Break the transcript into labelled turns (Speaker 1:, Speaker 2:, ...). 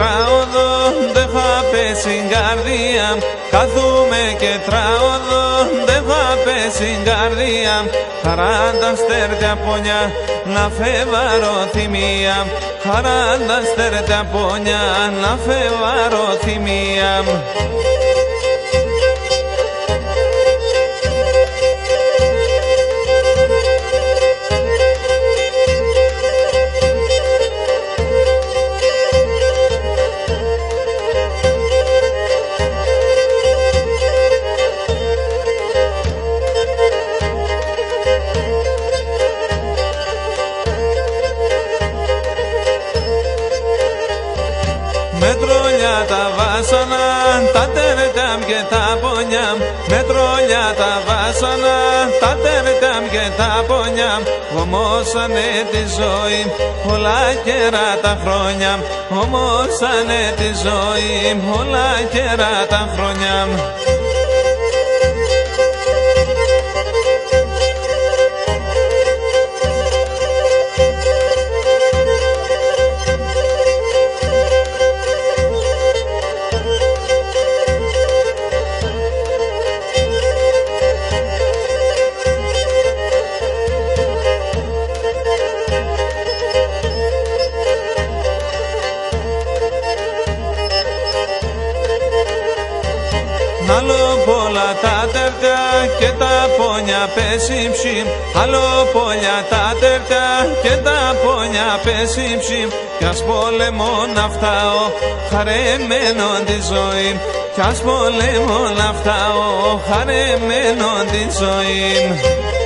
Speaker 1: τράωδο, δεν θα πέσει η καρδία. Κάθουμε και τράωδο, δεν θα πέσει η καρδία. 40 στέρια πόνια να φεύγω θυμία. 40 στέρια πόνια να φεύγω θυμία. Με τρόλια τα βάσανα, τα τερτάμ και τα πονιά. Με τρόλια τα βάσανα, τα τερτάμ και τα πονιά. Γομώσανε τη ζωή, όλα καιρά τα χρόνια. Γομώσανε τη ζωή, όλα καιρά τα χρόνια. Άλλο πολλά τα τερτιά και τα πόνια πέσει ψη. Άλλο πολλά τα τερτιά και τα πόνια πέσει ψη. Κι ας πόλεμο να φτάω χαρεμένο τη ζωή. Κι ας πόλεμο να φτάω χαρεμένο τη ζωή.